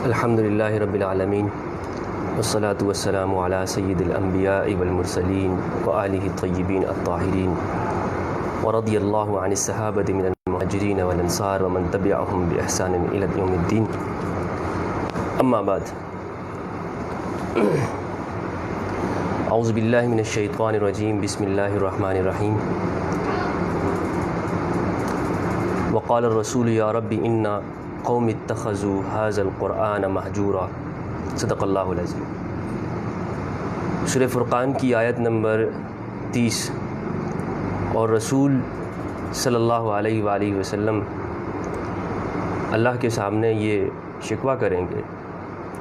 الحمد للہ رب العالمین والصلاة والسلام علی سید الانبیاء والمرسلین وآلہ الطیبین الطاہرین ورضی اللہ عن الصحابۃ من المہاجرین والانصار ومن تبعهم بإحسان الی یوم الدین. اما بعد، اعوذ باللہ من الشیطان الرجیم، بسم اللہ الرحمن الرحیم. وقال الرسول یا رب ان قوم اتخذوا هذا القرآن مہجورا. صدق اللہ العظیم. سورہ فرقان کی آیت نمبر 30. اور رسول صلی اللہ علیہ وآلہ وسلم اللہ کے سامنے یہ شکوہ کریں گے،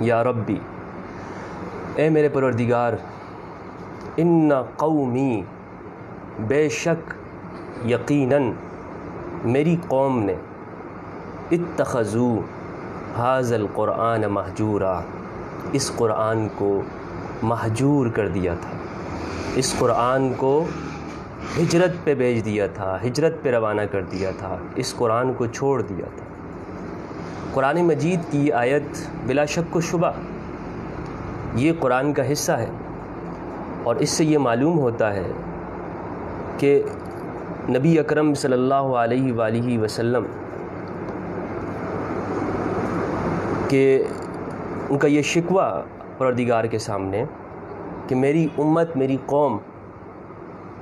یا ربی، اے میرے پروردگار، ان قومی، بے شک یقیناً میری قوم نے، اتخذوا ھذا القرآن مہجورا، اس قرآن کو مہجور کر دیا تھا، اس قرآن کو ہجرت پہ بھیج دیا تھا، ہجرت پہ روانہ کر دیا تھا، اس قرآن کو چھوڑ دیا تھا. قرآن مجید کی آیت بلا شک و شبہ یہ قرآن کا حصہ ہے، اور اس سے یہ معلوم ہوتا ہے کہ نبی اکرم صلی اللہ علیہ وآلہ وسلم کہ ان کا یہ شکوہ پروردگار کے سامنے کہ میری امت، میری قوم،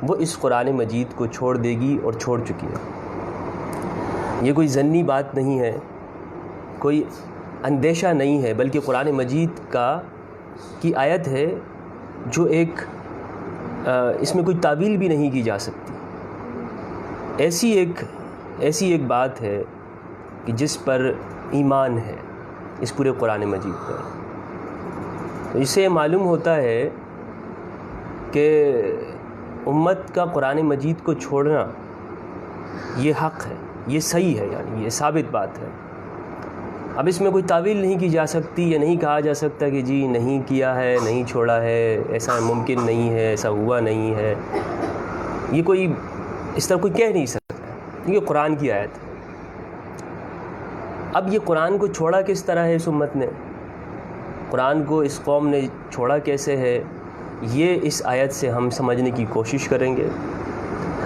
وہ اس قرآن مجید کو چھوڑ دے گی اور چھوڑ چکی ہے. یہ کوئی ضنی بات نہیں ہے، کوئی اندیشہ نہیں ہے، بلکہ قرآن مجید کی آیت ہے جو اس میں کوئی تعویل بھی نہیں کی جا سکتی. ایسی ایک بات ہے کہ جس پر ایمان ہے اس پورے قرآن مجید پر. تو اس سے معلوم ہوتا ہے کہ امت کا قرآن مجید کو چھوڑنا یہ حق ہے، یہ صحیح ہے، یعنی یہ ثابت بات ہے. اب اس میں کوئی تعویل نہیں کی جا سکتی، یا نہیں کہا جا سکتا کہ جی نہیں کیا ہے، نہیں چھوڑا ہے، ایسا ممکن نہیں ہے، ایسا ہوا نہیں ہے. یہ کوئی اس طرح کوئی کہہ نہیں سکتا، یہ قرآن کی آیت ہے. اب یہ قرآن کو چھوڑا کس طرح ہے اس امت نے، قرآن کو اس قوم نے چھوڑا کیسے ہے، یہ اس آیت سے ہم سمجھنے کی کوشش کریں گے.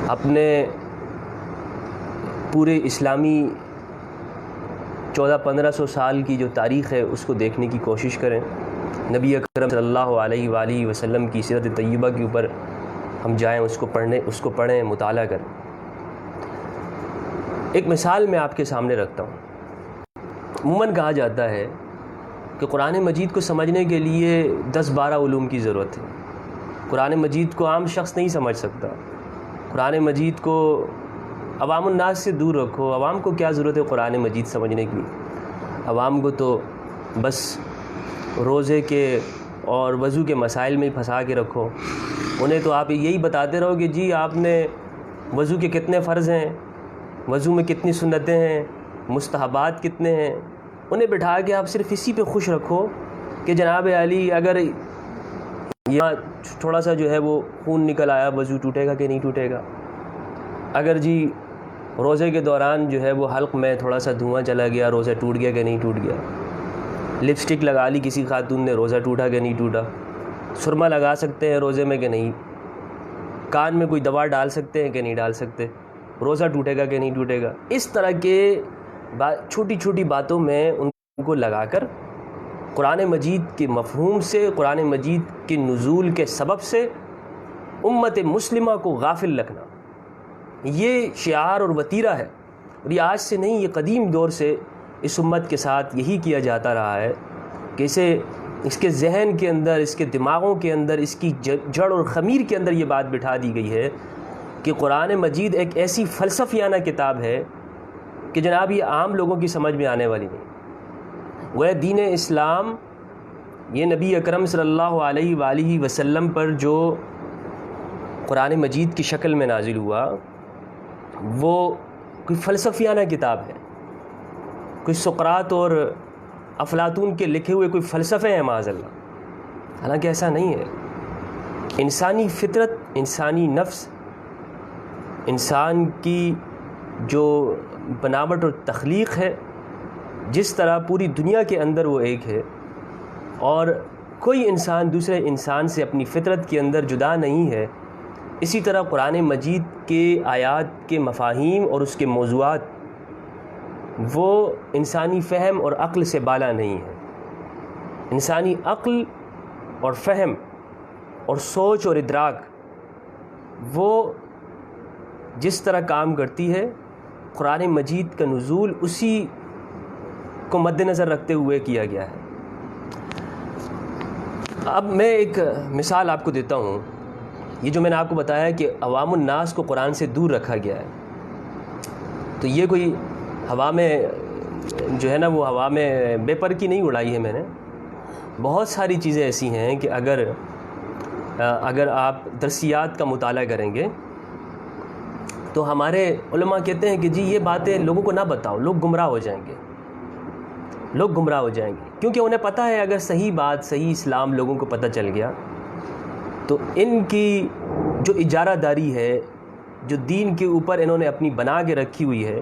اپنے پورے اسلامی 1400-1500 سال کی جو تاریخ ہے اس کو دیکھنے کی کوشش کریں. نبی اکرم صلی اللہ علیہ وآلہ وسلم کی سیرت طیبہ کے اوپر ہم جائیں، اس کو پڑھیں، مطالعہ کریں. ایک مثال میں آپ کے سامنے رکھتا ہوں. عموماً کہا جاتا ہے کہ قرآن مجید کو سمجھنے کے لیے 10-12 علوم کی ضرورت ہے. قرآن مجید کو عام شخص نہیں سمجھ سکتا. قرآن مجید کو عوام الناس سے دور رکھو. عوام کو کیا ضرورت ہے قرآن مجید سمجھنے کی؟ عوام کو تو بس روزے کے اور وضو کے مسائل میں ہی پھنسا کے رکھو. انہیں تو آپ یہی بتاتے رہو کہ جی آپ نے وضو کے کتنے فرض ہیں، وضو میں کتنی سنتیں ہیں، مستحبات کتنے ہیں. انہیں بٹھا کے آپ صرف اسی پہ خوش رکھو کہ جناب علی اگر یہاں تھوڑا سا جو ہے وہ خون نکل آیا، وضو ٹوٹے گا کہ نہیں ٹوٹے گا؟ اگر جی روزے کے دوران جو ہے وہ حلق میں تھوڑا سا دھواں چلا گیا، روزہ ٹوٹ گیا کہ نہیں ٹوٹ گیا؟ لپسٹک لگا لی کسی خاتون نے، روزہ ٹوٹا کہ نہیں ٹوٹا؟ سرما لگا سکتے ہیں روزے میں کہ نہیں؟ کان میں کوئی دوا ڈال سکتے ہیں کہ نہیں ڈال سکتے؟ روزہ ٹوٹے گا کہ نہیں ٹوٹے گا؟ اس طرح کے چھوٹی چھوٹی باتوں میں ان کو لگا کر قرآن مجید کے مفہوم سے، قرآن مجید کے نزول کے سبب سے امت مسلمہ کو غافل رکھنا، یہ شعار اور وتیرہ ہے. اور یہ آج سے نہیں، یہ قدیم دور سے اس امت کے ساتھ یہی کیا جاتا رہا ہے کہ اس کے ذہن کے اندر، اس کے دماغوں کے اندر، اس کی جڑ اور خمیر کے اندر یہ بات بٹھا دی گئی ہے کہ قرآن مجید ایک ایسی فلسفیانہ کتاب ہے کہ جناب یہ عام لوگوں کی سمجھ میں آنے والی نہیں. وہ دین اسلام، یہ نبی اکرم صلی اللہ علیہ وآلہ وسلم پر جو قرآن مجید کی شکل میں نازل ہوا، وہ کوئی فلسفیانہ کتاب ہے، کوئی سقراط اور افلاطون کے لکھے ہوئے کوئی فلسفے ہیں معاذ اللہ. حالانکہ ایسا نہیں ہے. انسانی فطرت، انسانی نفس، انسان کی جو بناوٹ اور تخلیق ہے جس طرح پوری دنیا کے اندر وہ ایک ہے اور کوئی انسان دوسرے انسان سے اپنی فطرت کے اندر جدا نہیں ہے، اسی طرح قرآن مجید کے آیات کے مفاہیم اور اس کے موضوعات وہ انسانی فہم اور عقل سے بالا نہیں ہے۔ انسانی عقل اور فہم اور سوچ اور ادراک وہ جس طرح کام کرتی ہے، قرآن مجید کا نزول اسی کو مد نظر رکھتے ہوئے کیا گیا ہے۔ اب میں ایک مثال آپ کو دیتا ہوں۔ یہ جو میں نے آپ کو بتایا کہ عوام الناس کو قرآن سے دور رکھا گیا ہے، تو یہ کوئی ہوا میں جو ہے نا وہ ہوا میں بے پر کی نہیں اڑائی ہے میں نے۔ بہت ساری چیزیں ایسی ہیں کہ اگر آپ درسیات کا مطالعہ کریں گے تو ہمارے علماء کہتے ہیں کہ جی یہ باتیں لوگوں کو نہ بتاؤ، لوگ گمراہ ہو جائیں گے، لوگ گمراہ ہو جائیں گے، کیونکہ انہیں پتہ ہے اگر صحیح بات، صحیح اسلام لوگوں کو پتہ چل گیا تو ان کی جو اجارہ داری ہے، جو دین کے اوپر انہوں نے اپنی بنا کے رکھی ہوئی ہے،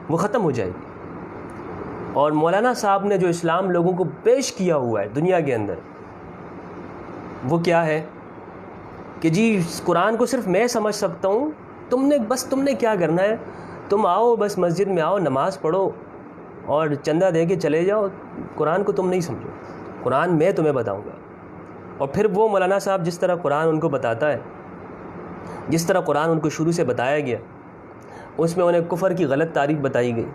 وہ ختم ہو جائے گی۔ اور مولانا صاحب نے جو اسلام لوگوں کو پیش کیا ہوا ہے دنیا کے اندر، وہ کیا ہے کہ جی قرآن کو صرف میں سمجھ سکتا ہوں، تم نے کیا کرنا ہے، تم آؤ بس مسجد میں آؤ، نماز پڑھو اور چندہ دے کے چلے جاؤ، قرآن کو تم نہیں سمجھو، قرآن میں تمہیں بتاؤں گا۔ اور پھر وہ مولانا صاحب جس طرح قرآن ان کو بتاتا ہے، جس طرح قرآن ان کو شروع سے بتایا گیا، اس میں انہیں کفر کی غلط تعریف بتائی گئی،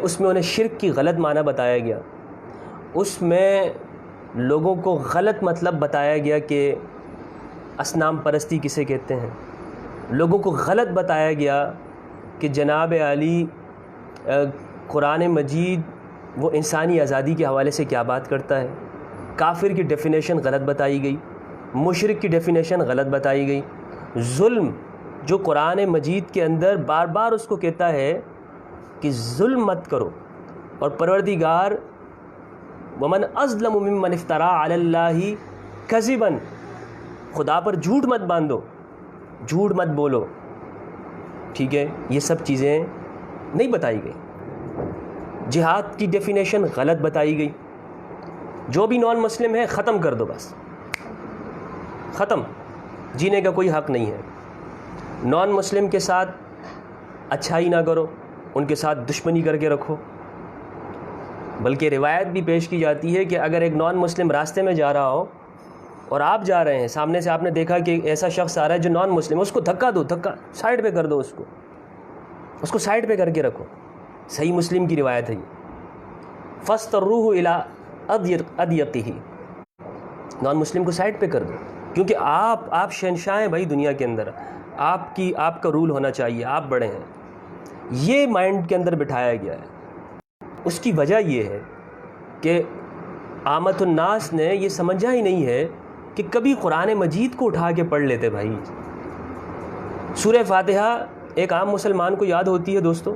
اس میں انہیں شرک کی غلط معنی بتایا گیا، اس میں لوگوں کو غلط مطلب بتایا گیا کہ اصنام پرستی کسے کہتے ہیں، لوگوں کو غلط بتایا گیا کہ جناب علی قرآن مجید وہ انسانی آزادی کے حوالے سے کیا بات کرتا ہے، کافر کی ڈیفینیشن غلط بتائی گئی، مشرک کی ڈیفینیشن غلط بتائی گئی، ظلم جو قرآن مجید کے اندر بار بار اس کو کہتا ہے کہ ظلم مت کرو، اور پروردگار ومن اظلم ممن افترا علی اللہ کذبا، خدا پر جھوٹ مت باندھو، جھوٹ مت بولو، ٹھیک ہے، یہ سب چیزیں نہیں بتائی گئی۔ جہاد کی ڈیفینیشن غلط بتائی گئی، جو بھی نان مسلم ہے ختم کر دو، بس ختم، جینے کا کوئی حق نہیں ہے، نان مسلم کے ساتھ اچھائی نہ کرو، ان کے ساتھ دشمنی کر کے رکھو۔ بلکہ روایت بھی پیش کی جاتی ہے کہ اگر ایک نان مسلم راستے میں جا رہا ہو اور آپ جا رہے ہیں، سامنے سے آپ نے دیکھا کہ ایسا شخص آ رہا ہے جو نان مسلم ہے، اس کو دھکا دو، دھکا سائڈ پہ کر دو، اس کو سائڈ پہ کر کے رکھو۔ صحیح مسلم کی روایت ہے یہ، فَاسْتَرُّوهُ إِلَىٰ أَضْيَقِهِ، نان مسلم کو سائڈ پہ کر دو، کیونکہ آپ شہنشاہ ہیں بھائی دنیا کے اندر، آپ کا رول ہونا چاہیے، آپ بڑے ہیں۔ یہ مائنڈ کے اندر بٹھایا گیا ہے۔ اس کی وجہ یہ ہے کہ عامت الناس نے یہ سمجھا ہی نہیں ہے کہ کبھی قرآن مجید کو اٹھا کے پڑھ لیتے بھائی۔ سورہ فاتحہ ایک عام مسلمان کو یاد ہوتی ہے دوستو،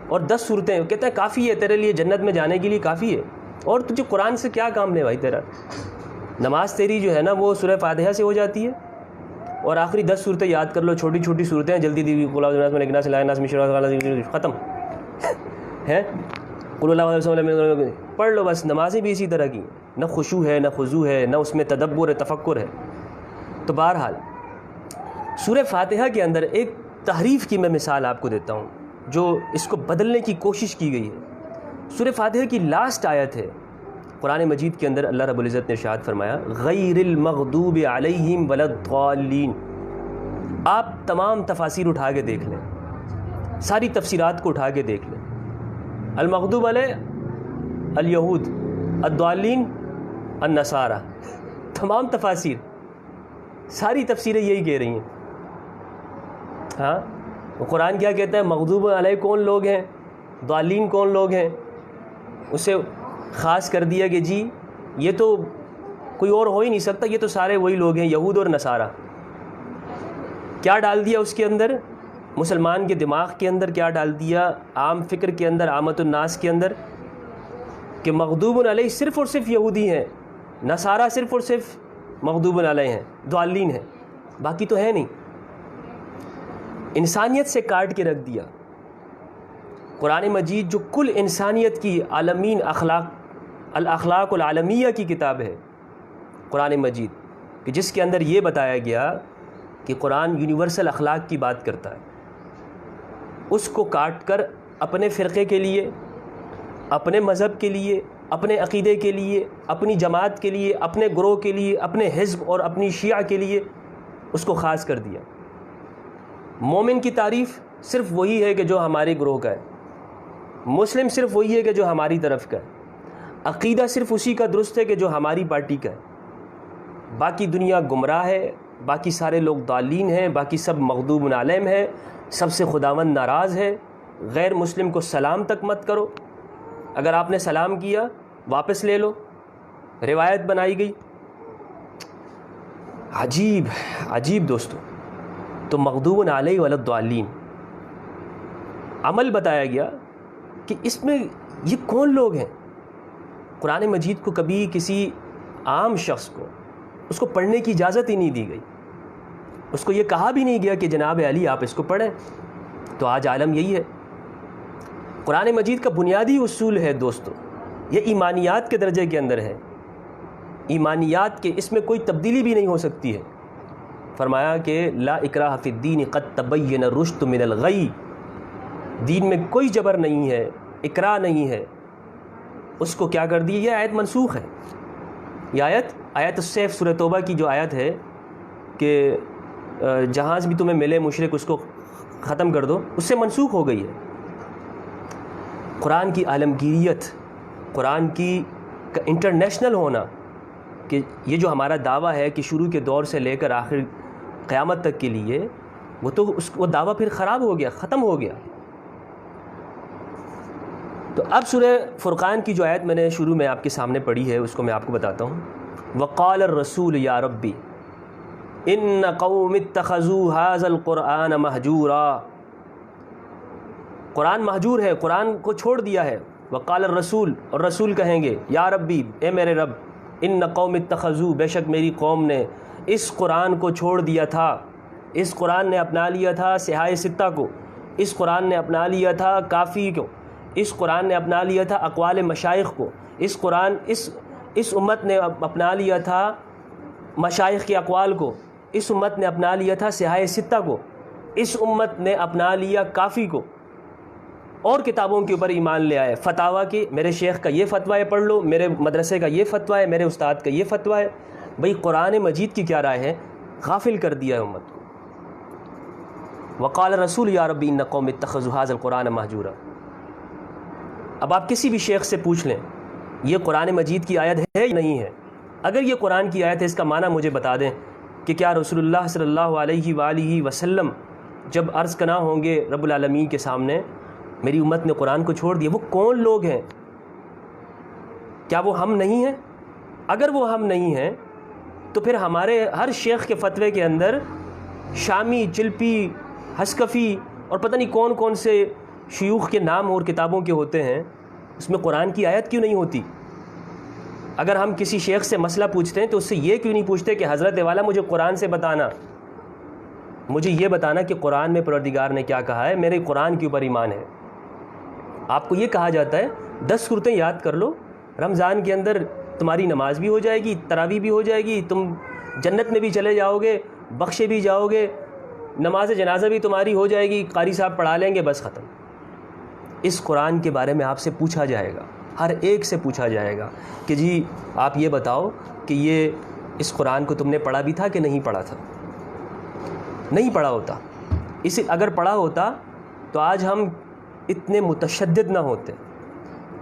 اور 10 صورتیں، کہتا ہے کافی ہے تیرے لیے، جنت میں جانے کے لیے کافی ہے، اور تجھے قرآن سے کیا کام لے بھائی تیرا؟ نماز تیری جو ہے نا وہ سورہ فاتحہ سے ہو جاتی ہے، اور آخری 10 صورتیں یاد کر لو، چھوٹی چھوٹی صورتیں ہیں، جلدی دی ختم ہے، قل اللہ علیہ وسلم پڑھ لو بس۔ نمازیں بھی اسی طرح کی، نہ خشوع ہے، نہ خضوع ہے، نہ اس میں تدبر ہے، تفکر ہے۔ تو بہرحال سورہ فاتحہ کے اندر ایک تحریف کی میں مثال آپ کو دیتا ہوں جو اس کو بدلنے کی کوشش کی گئی ہے۔ سورہ فاتحہ کی لاسٹ آیت ہے قرآن مجید کے اندر، اللہ رب العزت نے ارشاد فرمایا غیر المغضوب علیہم ولا الضالین۔ آپ تمام تفاسیر اٹھا کے دیکھ لیں، ساری تفسیرات کو اٹھا کے دیکھ لیں، المغضوب علیہ الیہود، الضالین النصارى، تمام تفاسیر، ساری تفسیریں یہی کہہ رہی ہیں۔ ہاں، قرآن کیا کہتا ہے؟ مغضوب علیہ کون لوگ ہیں، ضالین کون لوگ ہیں، اسے خاص کر دیا کہ جی یہ تو کوئی اور ہو ہی نہیں سکتا، یہ تو سارے وہی لوگ ہیں، یہود اور نصارہ۔ کیا ڈال دیا اس کے اندر؟ مسلمان کے دماغ کے اندر کیا ڈال دیا، عام فکر کے اندر، عامت الناس کے اندر، کہ مغضوب علیہ صرف اور صرف یہودی ہیں، نصارہ صرف اور صرف مغضوب علیہ ہیں، ضالین ہیں، باقی تو ہے نہیں۔ انسانیت سے کاٹ کے رکھ دیا۔ قرآن مجید جو کل انسانیت کی عالمین الاخلاق العالمیہ کی کتاب ہے قرآن مجید، کہ جس کے اندر یہ بتایا گیا کہ قرآن یونیورسل اخلاق کی بات کرتا ہے، اس کو کاٹ کر اپنے فرقے کے لیے، اپنے مذہب کے لیے، اپنے عقیدے کے لیے، اپنی جماعت کے لیے، اپنے گروہ کے لیے، اپنے حزب اور اپنی شیعہ کے لیے اس کو خاص کر دیا۔ مومن کی تعریف صرف وہی ہے کہ جو ہمارے گروہ کا ہے، مسلم صرف وہی ہے کہ جو ہماری طرف کا ہے، عقیدہ صرف اسی کا درست ہے کہ جو ہماری پارٹی کا ہے، باقی دنیا گمراہ ہے، باقی سارے لوگ ضالین ہیں، باقی سب مغضوب علیہم ہیں، سب سے خداوند ناراض ہے۔ غیر مسلم کو سلام تک مت کرو، اگر آپ نے سلام کیا واپس لے لو، روایت بنائی گئی۔ عجیب عجیب دوستو، تو مغضوب علیہ والضالین عمل بتایا گیا کہ اس میں یہ کون لوگ ہیں۔ قرآن مجید کو کبھی کسی عام شخص کو اس کو پڑھنے کی اجازت ہی نہیں دی گئی، اس کو یہ کہا بھی نہیں گیا کہ جناب علی آپ اس کو پڑھیں۔ تو آج عالم یہی ہے۔ قرآن مجید کا بنیادی اصول ہے دوستو، یہ ایمانیات کے درجے کے اندر ہے، ایمانیات کے، اس میں کوئی تبدیلی بھی نہیں ہو سکتی ہے۔ فرمایا کہ لا اکراہ فی الدین قد تبین الرشد من الغی، دین میں کوئی جبر نہیں ہے، اکراہ نہیں ہے۔ اس کو کیا کر دی؟ یہ آیت منسوخ ہے۔ یہ آیت السیف سورہ توبہ کی جو آیت ہے کہ جہاں سے بھی تمہیں ملے مشرک اس کو ختم کر دو، اس سے منسوخ ہو گئی ہے۔ قرآن کی عالمگیریت، قرآن کی انٹرنیشنل ہونا، کہ یہ جو ہمارا دعویٰ ہے کہ شروع کے دور سے لے کر آخر قیامت تک کے لیے، وہ دعویٰ پھر خراب ہو گیا، ختم ہو گیا۔ تو اب سورہ فرقان کی جو آیت میں نے شروع میں آپ کے سامنے پڑھی ہے اس کو میں آپ کو بتاتا ہوں۔ وقال الرسول یا ربی ان قوم اتخذوا هذا القرآن مہجورا، قرآن مہجور ہے، قرآن کو چھوڑ دیا ہے۔ وقال الرسول، اور رسول کہیں گے یا ربی، اے میرے رب، ان قوم اتخذوا، بے شک میری قوم نے اس قرآن کو چھوڑ دیا تھا، اس قرآن نے اپنا لیا تھا سہائے ستہ کو، اس قرآن نے اپنا لیا تھا کافی کو، اس قرآن نے اپنا لیا تھا اقوال مشائخ کو، اس امت نے اپنا لیا تھا مشائخ کے اقوال کو، اس امت نے اپنا لیا تھا سہائے ستہ کو، اس امت نے اپنا لیا کافی کو، اور کتابوں کے اوپر ایمان لے آئے، فتاویٰ کی، میرے شیخ کا یہ فتویٰ ہے پڑھ لو، میرے مدرسے کا یہ فتویٰ ہے، میرے استاد کا یہ فتویٰ ہے۔ بھئی قرآن مجید کی کیا رائے ہے؟ غافل کر دیا ہے امت کو۔ وقال رسول یا ربی ان قوم اتخذوا هذا القرآن مہجورا۔ اب آپ کسی بھی شیخ سے پوچھ لیں یہ قرآن مجید کی آیت ہے یا نہیں ہے؟ اگر یہ قرآن کی آیت ہے اس کا معنی مجھے بتا دیں کہ کیا رسول اللہ صلی اللہ علیہ وآلہ وسلم جب عرض کنا ہوں گے رب العالمین کے سامنے میری امت نے قرآن کو چھوڑ دیا، وہ کون لوگ ہیں؟ کیا وہ ہم نہیں ہیں؟ اگر وہ ہم نہیں ہیں تو پھر ہمارے ہر شیخ کے فتوے کے اندر شامی، چلپی، حسکفی اور پتہ نہیں کون کون سے شیوخ کے نام اور کتابوں کے ہوتے ہیں، اس میں قرآن کی آیت کیوں نہیں ہوتی؟ اگر ہم کسی شیخ سے مسئلہ پوچھتے ہیں تو اس سے یہ کیوں نہیں پوچھتے کہ حضرت والا مجھے قرآن سے بتانا، مجھے یہ بتانا کہ قرآن میں پروردگار نے کیا کہا ہے، میرے قرآن کے اوپر ایمان ہے۔ آپ کو یہ کہا جاتا ہے 10 صورتیں یاد کر لو، رمضان کے اندر تمہاری نماز بھی ہو جائے گی، تراویح بھی ہو جائے گی، تم جنت میں بھی چلے جاؤ گے، بخشے بھی جاؤ گے، نماز جنازہ بھی تمہاری ہو جائے گی، قاری صاحب پڑھا لیں گے، بس ختم۔ اس قرآن کے بارے میں آپ سے پوچھا جائے گا، ہر ایک سے پوچھا جائے گا کہ جی آپ یہ بتاؤ کہ یہ اس قرآن کو تم نے پڑھا بھی تھا کہ نہیں پڑھا تھا؟ نہیں پڑھا ہوتا۔ اسے اگر پڑھا ہوتا تو آج ہم اتنے متشدد نہ ہوتے،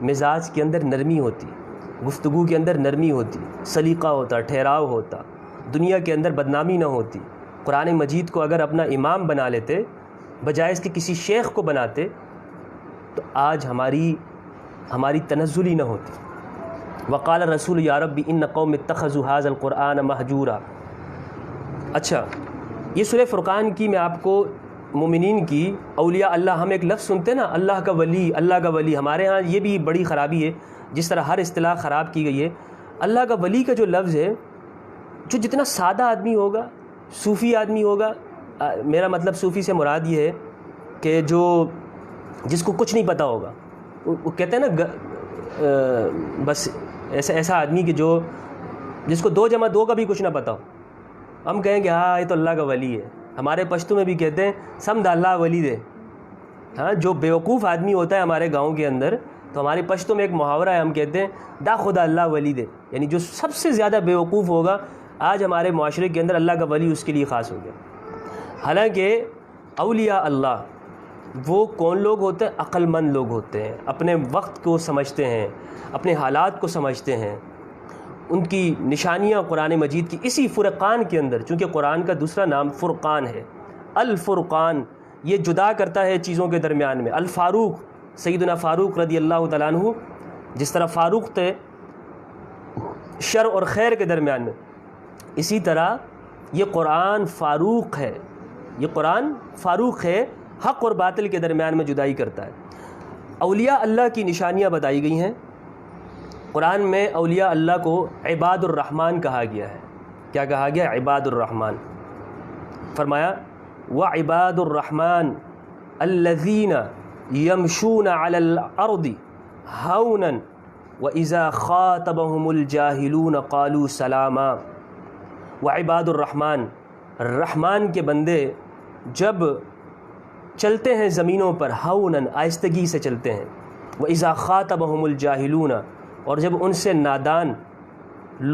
مزاج کے اندر نرمی ہوتی، گفتگو کے اندر نرمی ہوتی، سلیقہ ہوتا، ٹھہراؤ ہوتا، دنیا کے اندر بدنامی نہ ہوتی۔ قرآن مجید کو اگر اپنا امام بنا لیتے بجائے اس کے کسی شیخ کو بناتے تو آج ہماری تنزلی نہ ہوتی۔ وقال رسول یا ربی ان قوم اتخذوا هذا القرآن مہجورا۔ اچھا، یہ سورہ فرقان کی میں آپ کو مومنین کی، اولیاء اللہ، ہم ایک لفظ سنتے نا اللہ کا ولی، اللہ کا ولی، ہمارے ہاں یہ بھی بڑی خرابی ہے، جس طرح ہر اصطلاح خراب کی گئی ہے۔ اللہ کا ولی کا جو لفظ ہے، جو جتنا سادہ آدمی ہوگا، صوفی آدمی ہوگا، میرا مطلب صوفی سے مراد یہ ہے کہ جو جس کو کچھ نہیں پتہ ہوگا. وہ کہتے ہیں نا بس ایسا آدمی کہ جس کو 2 + 2 کا بھی کچھ نہ پتہ ہو. ہم کہیں کہ ہاں یہ تو اللہ کا ولی ہے. ہمارے پشتو میں بھی کہتے ہیں سم دا اللہ ولی دے. ہاں جو بیوقوف آدمی ہوتا ہے ہمارے گاؤں کے اندر، تو ہمارے پشتو میں ایک محاورہ ہے، ہم کہتے ہیں دا خدا اللہ ولی دے. یعنی جو سب سے زیادہ بیوقوف ہوگا آج ہمارے معاشرے کے اندر، اللہ کا ولی اس کے لیے خاص ہو گیا. حالانکہ اولیاء اللہ وہ کون لوگ ہوتے ہیں؟ عقل مند لوگ ہوتے ہیں، اپنے وقت کو سمجھتے ہیں، اپنے حالات کو سمجھتے ہیں. ان کی نشانیاں قرآن مجید کی اسی فرقان کے اندر، چونکہ قرآن کا دوسرا نام فرقان ہے. الفرقان یہ جدا کرتا ہے چیزوں کے درمیان میں. الفاروق سیدنا فاروق رضی اللہ تعالیٰ عنہ جس طرح فاروق تھے شر اور خیر کے درمیان میں، اسی طرح یہ قرآن فاروق ہے. یہ قرآن فاروق ہے، حق اور باطل کے درمیان میں جدائی کرتا ہے. اولیاء اللہ کی نشانیاں بتائی گئی ہیں. قرآن میں اولیاء اللہ کو عباد الرحمن کہا گیا ہے. کیا کہا گیا؟ عباد الرحمن. فرمایا وعباد الرحمن الذین یمشون علی الارض ہونا واذا خاطبهم الجاہلون قالوا سلاما. وعباد الرحمن، رحمان کے بندے جب چلتے ہیں زمینوں پر ہونا، آہستگی سے چلتے ہیں. واذا خاطبهم الجاہلون، اور جب ان سے نادان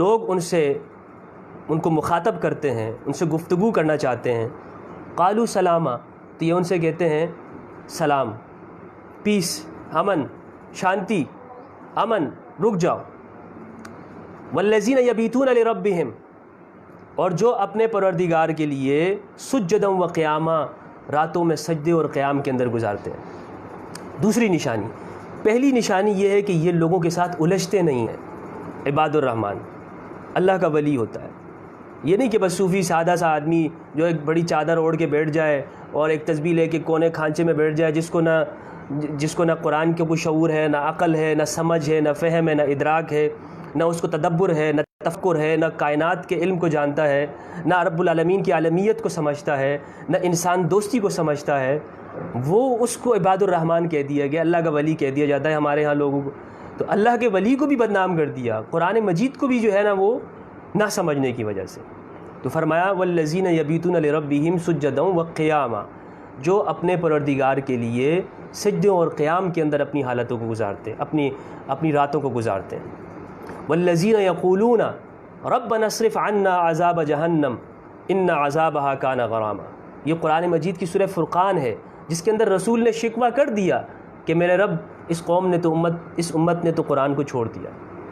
لوگ ان کو مخاطب کرتے ہیں، ان سے گفتگو کرنا چاہتے ہیں، قالوا سلاما، تو یہ ان سے کہتے ہیں سلام، پیس، امن، شانتی، امن، رک جاؤ. والذین یبیتون لربہم، اور جو اپنے پروردگار کے لیے سجدا و قیاما، راتوں میں سجدے اور قیام کے اندر گزارتے ہیں. دوسری نشانی، پہلی نشانی یہ ہے کہ یہ لوگوں کے ساتھ الجھتے نہیں ہیں. عباد الرحمن اللہ کا ولی ہوتا ہے. یہ نہیں کہ بس صوفی سادہ سا آدمی جو ایک بڑی چادر اوڑھ کے بیٹھ جائے اور ایک تسبیح لے کے کونے کھانچے میں بیٹھ جائے، جس کو نہ قرآن کے کوئی شعور ہے، نہ عقل ہے، نہ سمجھ ہے، نہ فہم ہے، نہ ادراک ہے، نہ اس کو تدبر ہے، نہ تفکر ہے، نہ کائنات کے علم کو جانتا ہے، نہ رب العالمین کی عالمیت کو سمجھتا ہے، نہ انسان دوستی کو سمجھتا ہے. وہ اس کو عباد الرحمن کہہ دیا گیا، اللہ کا ولی کہہ دیا جاتا ہے ہمارے ہاں لوگوں کو. تو اللہ کے ولی کو بھی بدنام کر دیا، قرآن مجید کو بھی جو ہے نا وہ نہ سمجھنے کی وجہ سے. تو فرمایا والذین یبیتون لربہم سجدا وقیاما، جو اپنے پروردگار کے لیے سجدوں اور قیام کے اندر اپنی حالتوں کو گزارتے ہیں، اپنی راتوں کو گزارتے ہیں. والذین یقولون ربنا اصرف عنا عذاب جہنم ان عذابها کان غراما. یہ قرآن مجید کی سورہ فرقان ہے جس کے اندر رسول نے شکوہ کر دیا کہ میرے رب اس امت نے تو قرآن کو چھوڑ دیا.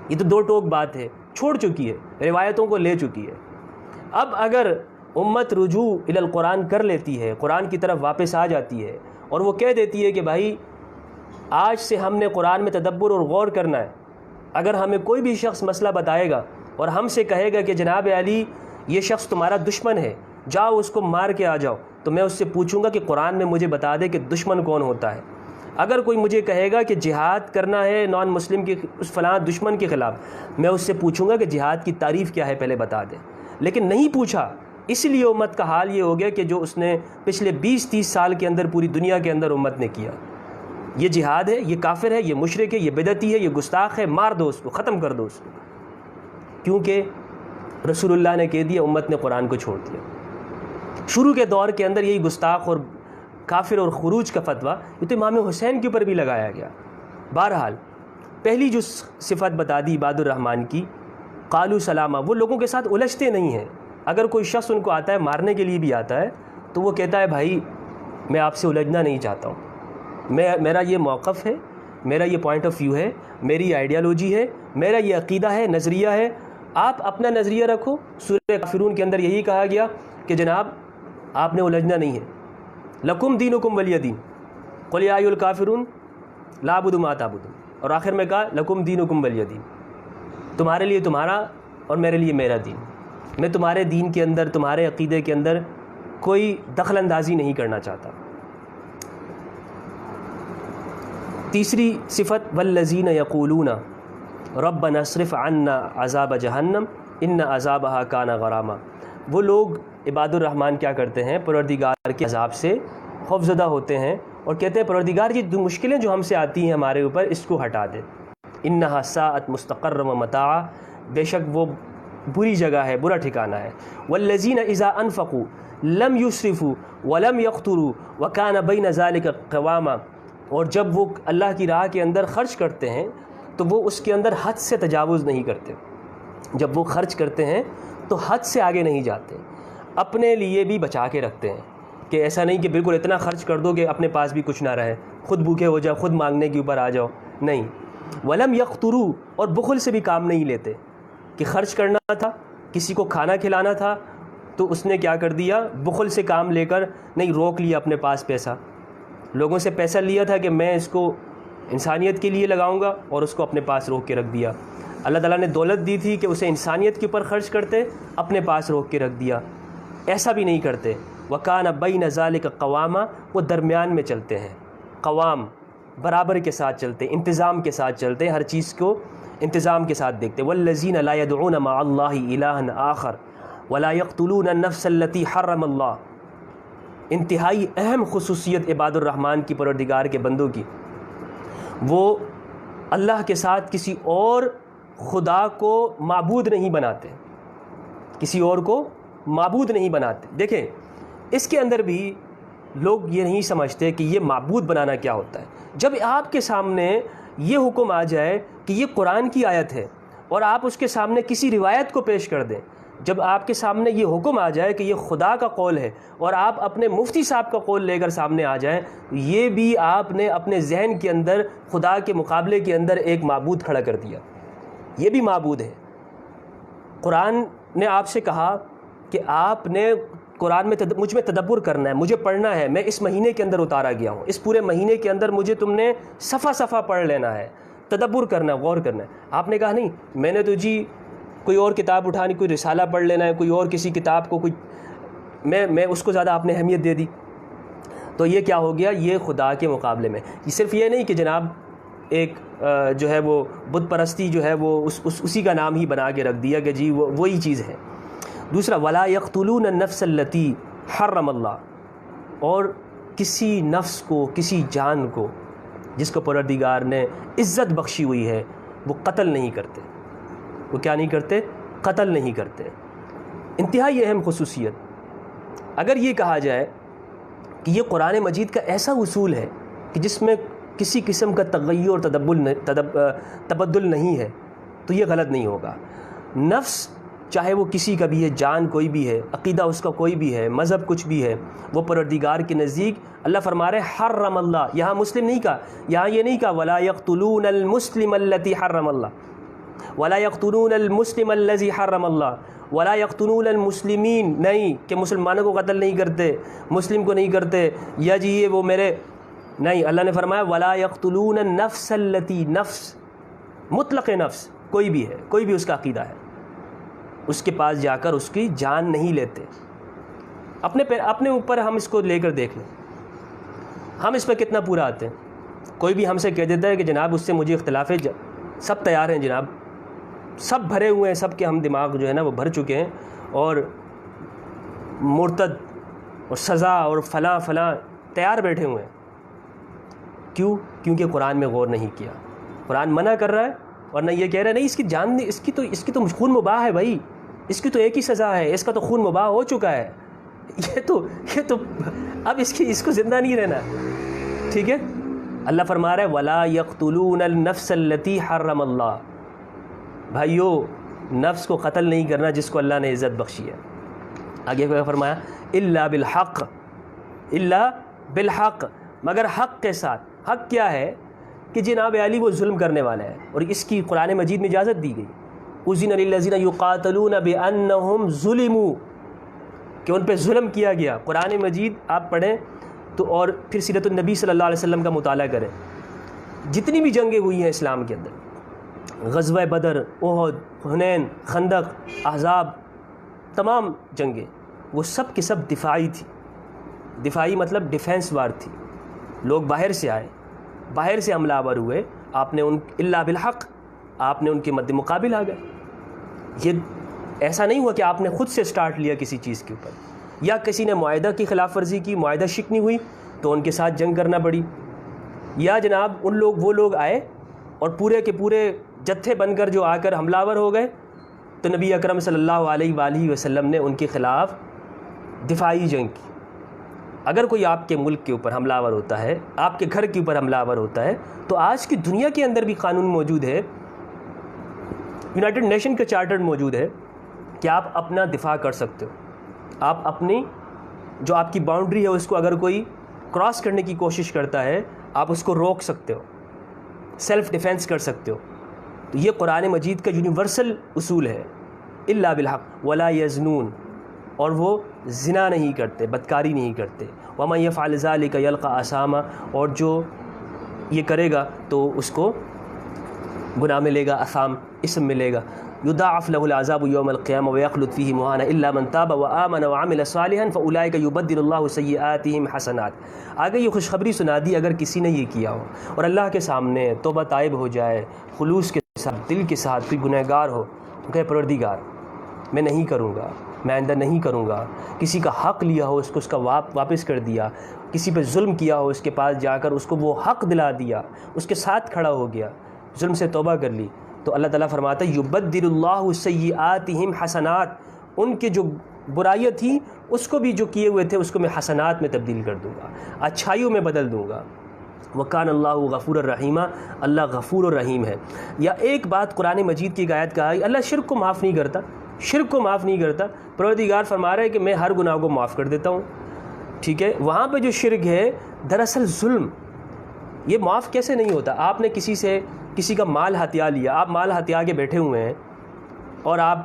یہ تو 2 ٹوک بات ہے، چھوڑ چکی ہے، روایتوں کو لے چکی ہے. اب اگر امت رجوع الی القرآن کر لیتی ہے، قرآن کی طرف واپس آ جاتی ہے اور وہ کہہ دیتی ہے کہ بھائی آج سے ہم نے قرآن میں تدبر اور غور کرنا ہے. اگر ہمیں کوئی بھی شخص مسئلہ بتائے گا اور ہم سے کہے گا کہ جناب علی یہ شخص تمہارا دشمن ہے، جاؤ اس کو مار کے آ جاؤ، تو میں اس سے پوچھوں گا کہ قرآن میں مجھے بتا دے کہ دشمن کون ہوتا ہے. اگر کوئی مجھے کہے گا کہ جہاد کرنا ہے نان مسلم کے اس فلاں دشمن کے خلاف، میں اس سے پوچھوں گا کہ جہاد کی تعریف کیا ہے پہلے بتا دے. لیکن نہیں پوچھا، اس لیے امت کا حال یہ ہو گیا کہ جو اس نے پچھلے 20-30 سال کے اندر پوری دنیا کے اندر امت نے کیا. یہ جہاد ہے، یہ کافر ہے، یہ مشرک ہے، یہ بدعتی ہے، یہ گستاخ ہے، مار دو اس کو، ختم کر دو اس کو. کیونکہ رسول اللہ نے کہہ دیا، امت نے قرآن کو چھوڑ دیا. شروع کے دور کے اندر یہی گستاخ اور کافر اور خروج کا فتویٰ یہ تو امام حسین کے اوپر بھی لگایا گیا. بہرحال پہلی جو صفت بتا دی عباد الرحمن کی، قالوا سلاما، وہ لوگوں کے ساتھ الجھتے نہیں ہیں. اگر کوئی شخص ان کو آتا ہے، مارنے کے لیے بھی آتا ہے، تو وہ کہتا ہے بھائی میں آپ سے الجھنا نہیں چاہتا ہوں، میرا یہ موقف ہے، میرا یہ پوائنٹ آف ویو ہے، میری آئیڈیالوجی ہے، میرا یہ عقیدہ ہے، نظریہ ہے، آپ اپنا نظریہ رکھو. سورہ کافرون کے اندر یہی کہا گیا کہ جناب آپ نے الجھنا نہیں ہے. لکم دینکم ولی دین، قل یا ایھا الکافرون لا اعبد ما تعبدون، اور آخر میں کہا لکم دینکم ولی دین، تمہارے لیے تمہارا اور میرے لیے میرا دین. میں تمہارے دین کے اندر، تمہارے عقیدے کے اندر کوئی دخل اندازی نہیں کرنا چاہتا. تیسری صفت والذین یقولون ربنا اصرف عنا عذاب جہنم ان عذابها کان غراما. وہ لوگ عباد الرحمن کیا کرتے ہیں؟ پروردگار کے عذاب سے خوفزدہ ہوتے ہیں اور کہتے ہیں پروردگار یہ مشکلیں جو ہم سے آتی ہیں ہمارے اوپر اس کو ہٹا دے. انہا ساعت مستقر و متاع، بے شک وہ بری جگہ ہے، برا ٹھکانہ ہے. والذین اذا انفقوا لم یسرفوا ولم یقتروا وکان بین ذلک قواما، اور جب وہ اللہ کی راہ کے اندر خرچ کرتے ہیں تو وہ اس کے اندر حد سے تجاوز نہیں کرتے. جب وہ خرچ کرتے ہیں تو حد سے آگے نہیں جاتے، اپنے لیے بھی بچا کے رکھتے ہیں کہ ایسا نہیں کہ بالکل اتنا خرچ کر دو کہ اپنے پاس بھی کچھ نہ رہے، خود بھوکے ہو جاؤ، خود مانگنے کے اوپر آ جاؤ. نہیں. ولم یقتروا، اور بخل سے بھی کام نہیں لیتے کہ خرچ کرنا تھا، کسی کو کھانا کھلانا تھا تو اس نے کیا کر دیا، بخل سے کام لے کر نہیں، روک لیا اپنے پاس پیسہ. لوگوں سے پیسہ لیا تھا کہ میں اس کو انسانیت کے لیے لگاؤں گا اور اس کو اپنے پاس روک کے رکھ دیا. اللہ تعالیٰ نے دولت دی تھی کہ اسے انسانیت کے اوپر خرچ کرتے، اپنے پاس روک کے رکھ دیا. ایسا بھی نہیں کرتے. وَكَانَ بَيْنَ ذَلِكَ قَوَامًا، وہ درمیان میں چلتے ہیں. قوام برابر کے ساتھ چلتے، انتظام کے ساتھ چلتے، ہر چیز کو انتظام کے ساتھ دیکھتے. وَالَّذِينَ لَا يَدْعُونَ مَعَ اللَّهِ إِلَٰهًا آخَرَ وَلَا يَقْتُلُونَ النَّفْسَ الَّتِي حَرَّمَ اللَّهُ. انتہائی اہم خصوصیت عباد الرحمن کی، پروردگار کے بندوں کی، وہ اللہ کے ساتھ کسی اور خدا کو معبود نہیں بناتے، کسی اور کو معبود نہیں بناتے. دیکھیں اس کے اندر بھی لوگ یہ نہیں سمجھتے کہ یہ معبود بنانا کیا ہوتا ہے. جب آپ کے سامنے یہ حکم آ جائے کہ یہ قرآن کی آیت ہے اور آپ اس کے سامنے کسی روایت کو پیش کر دیں، جب آپ کے سامنے یہ حکم آ جائے کہ یہ خدا کا قول ہے اور آپ اپنے مفتی صاحب کا قول لے کر سامنے آ جائیں، یہ بھی آپ نے اپنے ذہن کے اندر خدا کے مقابلے کے اندر ایک معبود کھڑا کر دیا. یہ بھی معبود ہے. قرآن نے آپ سے کہا کہ آپ نے قرآن میں مجھ میں تدبر کرنا ہے، مجھے پڑھنا ہے، میں اس مہینے کے اندر اتارا گیا ہوں، اس پورے مہینے کے اندر مجھے تم نے صفحہ صفحہ پڑھ لینا ہے، تدبر کرنا ہے، غور کرنا ہے. آپ نے کہا نہیں، میں نے تو جی کوئی اور کتاب اٹھانی، کوئی رسالہ پڑھ لینا ہے، کوئی اور کسی کتاب کو کوئی میں اس کو زیادہ آپ نے اہمیت دے دی. تو یہ کیا ہو گیا، یہ خدا کے مقابلے میں. یہ صرف یہ نہیں کہ جناب ایک جو ہے وہ بت پرستی جو ہے وہ اسی کا نام ہی بنا کے رکھ دیا کہ جی وہی چیز ہے. دوسرا ولا یقتلون النفس التی حرم اللہ، اور کسی نفس کو، کسی جان کو جس کو پروردگار نے عزت بخشی ہوئی ہے وہ قتل نہیں کرتے. وہ کیا نہیں کرتے؟ قتل نہیں کرتے. انتہائی اہم خصوصیت. اگر یہ کہا جائے کہ یہ قرآن مجید کا ایسا اصول ہے کہ جس میں کسی قسم کا تغیر اور تبدل نہیں ہے تو یہ غلط نہیں ہوگا. نفس چاہے وہ کسی کا بھی ہے، جان کوئی بھی ہے، عقیدہ اس کا کوئی بھی ہے، مذہب کچھ بھی ہے، وہ پروردگار کے نزدیک اللہ فرما رہے حرم اللہ. یہاں مسلم نہیں کہا، یہاں یہ نہیں کہا ولا یقتلون المسلم الذی حرم اللہ، ولا یقتلون المسلم الذی حرم اللہ، ولا یقتلون المسلمین، نہیں کہ مسلمانوں کو قتل نہیں کرتے، مسلم کو نہیں کرتے، یا جی یہ وہ میرے نہیں. اللہ نے فرمایا ولا یقتلون النفس التی، نفس مطلق نفس کوئی بھی ہے، کوئی بھی اس کا عقیدہ ہے، اس کے پاس جا کر اس کی جان نہیں لیتے. اپنے اوپر ہم اس کو لے کر دیکھ لیں، ہم اس پہ کتنا پورا آتے ہیں. کوئی بھی ہم سے کہہ دیتا ہے کہ جناب اس سے مجھے اختلاف ہے، سب تیار ہیں جناب، سب بھرے ہوئے ہیں، سب کے ہم دماغ جو ہے نا وہ بھر چکے ہیں، اور مرتد اور سزا اور فلاں فلاں تیار بیٹھے ہوئے ہیں. کیوں؟ کیونکہ قرآن میں غور نہیں کیا. قرآن منع کر رہا ہے اور نہ یہ کہہ رہا ہے نہیں اس کی جان، اس کی تو خون مباح ہے بھائی، اس کی تو ایک ہی سزا ہے، اس کا تو خون مباح ہو چکا ہے، یہ تو اب اس کو زندہ نہیں رہنا. ٹھیک ہے. اللہ فرما رہا ہے ولا یقتلون النفس التی حرم اللہ. بھائیو، نفس کو قتل نہیں کرنا جس کو اللہ نے عزت بخشی ہے. آگے فرمایا الا بالحق، الا بالحق، مگر حق کے ساتھ. حق کیا ہے کہ جناب علی وہ ظلم کرنے والا ہے، اور اس کی قرآن مجید میں اجازت دی گئی. اذن للذین یقاتلون بانہم ظلموا، کہ ان پہ ظلم کیا گیا. قرآن مجید آپ پڑھیں تو، اور پھر سیرت النبی صلی اللہ علیہ وسلم کا مطالعہ کریں. جتنی بھی جنگیں ہوئی ہیں اسلام کے اندر، غزوہ بدر، احد، حنین، خندق، احزاب، تمام جنگیں وہ سب کے سب دفاعی تھی. دفاعی مطلب ڈیفینس وار تھی. لوگ باہر سے آئے، باہر سے حملہ آور ہوئے، آپ نے الا بالحق، آپ نے ان کے مد مقابل آ گئے. یہ ایسا نہیں ہوا کہ آپ نے خود سے سٹارٹ لیا کسی چیز کے اوپر، یا کسی نے معاہدہ کی خلاف ورزی کی، معاہدہ شکنی ہوئی تو ان کے ساتھ جنگ کرنا پڑی، یا جناب وہ لوگ آئے اور پورے کے پورے جتھے بن کر جو آ کر حملہ آور ہو گئے، تو نبی اکرم صلی اللہ علیہ وآلہ وسلم نے ان کے خلاف دفاعی جنگ کی۔ اگر کوئی آپ کے ملک کے اوپر حملہ آور ہوتا ہے، آپ کے گھر کے اوپر حملہ آور ہوتا ہے، تو آج کی دنیا کے اندر بھی قانون موجود ہے، یونائٹڈ نیشن کا چارٹر موجود ہے کہ آپ اپنا دفاع کر سکتے ہو۔ آپ اپنی جو آپ کی باؤنڈری ہے اس کو اگر کوئی کراس کرنے کی کوشش کرتا ہے، آپ اس کو روک سکتے ہو، سیلف ڈیفینس کر سکتے ہو۔ تو یہ قرآن مجید کا یونیورسل اصول ہے، الا بالحق ولا یزنون، اور وہ زنا نہیں کرتے، بدکاری نہیں کرتے۔ ومن یفعل ذلک یلقى اثاما، اور جو یہ کرے گا تو اس کو گناہ ملے گا، اثام اسم ملے گا۔ یضاعف له العذاب یوم القیامہ ویخلد فیہ مہانا الا من تاب وآمن وعمل صالحا فاولئک یبدل اللہ سیئاتہم حسنات۔ آگے یہ خوشخبری سنا دی اگر کسی نے یہ کیا ہو اور اللہ کے سامنے توبہ طائب ہو جائے، خلوص کے ساتھ، دل کے ساتھ، کوئی گنہگار ہو، کہ پروردگار میں نہیں کروں گا، میں آئندہ نہیں کروں گا، کسی کا حق لیا ہو اس کو اس کا واپس کر دیا، کسی پہ ظلم کیا ہو اس کے پاس جا کر اس کو وہ حق دلا دیا، اس کے ساتھ کھڑا ہو گیا، ظلم سے توبہ کر لی، تو اللہ تعالیٰ فرماتا ہے یبدل اللہ سیئاتہم حسنات، ان کے جو برائیاں تھیں اس کو بھی جو کیے ہوئے تھے اس کو میں حسنات میں تبدیل کر دوں گا، اچھائیوں میں بدل دوں گا۔ وکان اللہ غفور الرحیمہ، اللہ غفور الرحیم ہے۔ یا ایک بات قرآن مجید کی ایک آیت کہا، اللہ شرک کو معاف نہیں کرتا، شرک کو معاف نہیں کرتا، پروردگار فرما رہا ہے کہ میں ہر گناہ کو معاف کر دیتا ہوں، ٹھیک ہے۔ وہاں پہ جو شرک ہے دراصل ظلم، یہ معاف کیسے نہیں ہوتا؟ آپ نے کسی کا مال ہتھیا لیا، آپ مال ہتھیا کے بیٹھے ہوئے ہیں اور آپ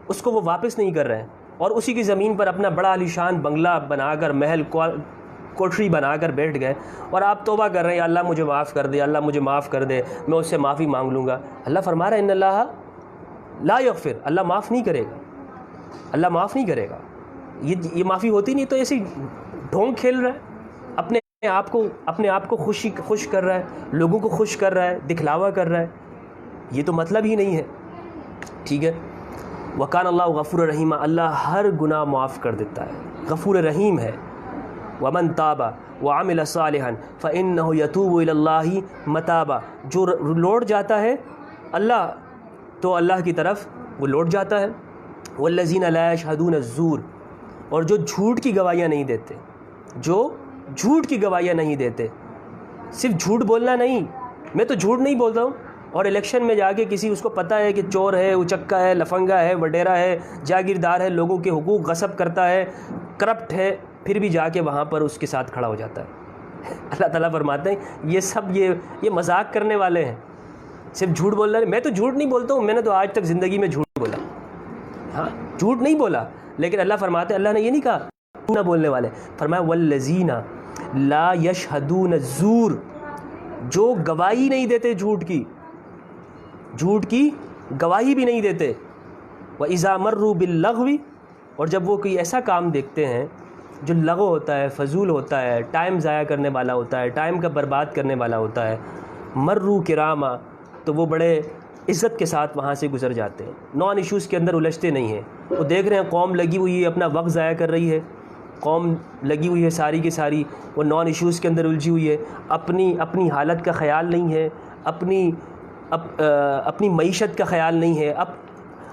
اس کو وہ واپس نہیں کر رہے ہیں، اور اسی کی زمین پر اپنا بڑا عالیشان بنگلہ بنا کر، محل کوٹری بنا کر بیٹھ گئے، اور آپ توبہ کر رہے ہیں اللہ مجھے معاف کر دے، اللہ مجھے معاف کر دے، میں اس سے معافی مانگ لوں گا۔ اللہ فرما رہا ہے ان اللہ لا یغفر، اللہ معاف نہیں کرے گا، اللہ معاف نہیں کرے گا۔ یہ معافی ہوتی نہیں، تو ایسی ڈھونگ کھیل رہا ہے، اپنے آپ کو خوش کر رہا ہے، لوگوں کو خوش کر رہا ہے، دکھلاوا کر رہا ہے، یہ تو مطلب ہی نہیں ہے، ٹھیک ہے۔ وکان اللہ غفور الرحیم، اللہ ہر گناہ معاف کر دیتا ہے، غفور رحیم ہے۔ ومن تاب وعمل صالحا فإنه يتوب إلى الله متابا، جو لوٹ جاتا ہے اللہ تو اللہ کی طرف وہ لوٹ جاتا ہے۔ والذین لا یشہدون الزور، اور جو جھوٹ کی گواہیاں نہیں دیتے، جو جھوٹ کی گواہیاں نہیں دیتے، صرف جھوٹ بولنا نہیں، میں تو جھوٹ نہیں بولتا ہوں، اور الیکشن میں جا کے کسی اس کو پتہ ہے کہ چور ہے، اچکا ہے، لفنگا ہے، وڈیرا ہے، جاگیردار ہے، لوگوں کے حقوق غصب کرتا ہے، کرپٹ ہے، پھر بھی جا کے وہاں پر اس کے ساتھ کھڑا ہو جاتا ہے۔ اللہ تعالیٰ فرماتے ہیں یہ سب یہ مذاق کرنے والے ہیں، صرف جھوٹ بولنا نہیں۔ میں تو جھوٹ نہیں بولتا ہوں، میں نے تو آج تک زندگی میں جھوٹ بولا، ہاں جھوٹ نہیں بولا، لیکن اللہ فرماتے ہیں، اللہ نے یہ نہیں کہا نہ بولنے والے، فرمایا والذین لا یشہدون الزور، جو گواہی نہیں دیتے جھوٹ کی گواہی بھی نہیں دیتے۔ وَإِذَا مَرُّوا بِاللَّغْوِ، اور جب وہ کوئی ایسا کام دیکھتے ہیں جو لغو ہوتا ہے، فضول ہوتا ہے، ٹائم ضائع کرنے والا ہوتا ہے، ٹائم کا برباد کرنے والا ہوتا ہے، مرّوا کراما، تو وہ بڑے عزت کے ساتھ وہاں سے گزر جاتے ہیں، نان ایشوز کے اندر الجھتے نہیں ہیں۔ وہ دیکھ رہے ہیں قوم لگی ہوئی ہے، اپنا وقت ضائع کر رہی ہے، قوم لگی ہوئی ہے ساری کی ساری، وہ نان ایشوز کے اندر الجھی ہوئی ہے، اپنی حالت کا خیال نہیں ہے، اپنی معیشت کا خیال نہیں ہے،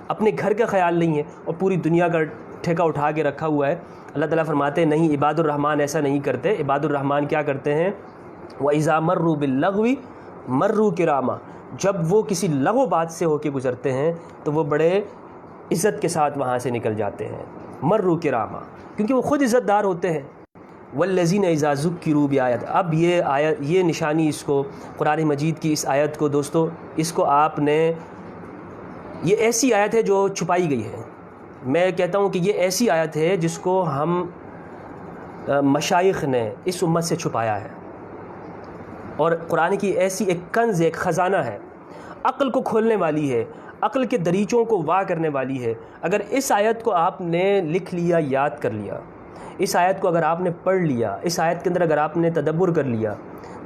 اپنے گھر کا خیال نہیں ہے، اور پوری دنیا کا ٹھیکہ اٹھا کے رکھا ہوا ہے۔ اللہ تعالیٰ فرماتے ہیں نہیں، عباد الرحمن ایسا نہیں کرتے، عباد الرحمن کیا کرتے ہیں؟ وَإِذَا مَرُّوا بِاللَّغْوِ مَرُّوا کِرَامًا، جب وہ کسی لغو بات سے ہو کے گزرتے ہیں تو وہ بڑے عزت کے ساتھ وہاں سے نکل جاتے ہیں، مرّوا کراما، کیونکہ وہ خود عزت دار ہوتے ہیں۔ والذین اذا ذکروا بآیات، اب یہ آیت، یہ نشانی، اس کو قرآن مجید کی اس آیت کو دوستو، اس کو آپ نے، یہ ایسی آیت ہے جو چھپائی گئی ہے۔ میں کہتا ہوں کہ یہ ایسی آیت ہے جس کو ہم مشائخ نے اس امت سے چھپایا ہے، اور قرآن کی ایسی ایک کنز، ایک خزانہ ہے، عقل کو کھولنے والی ہے، عقل کے دریچوں کو واہ کرنے والی ہے۔ اگر اس آیت کو آپ نے لکھ لیا، یاد کر لیا، اس آیت کو اگر آپ نے پڑھ لیا، اس آیت کے اندر اگر آپ نے تدبر کر لیا،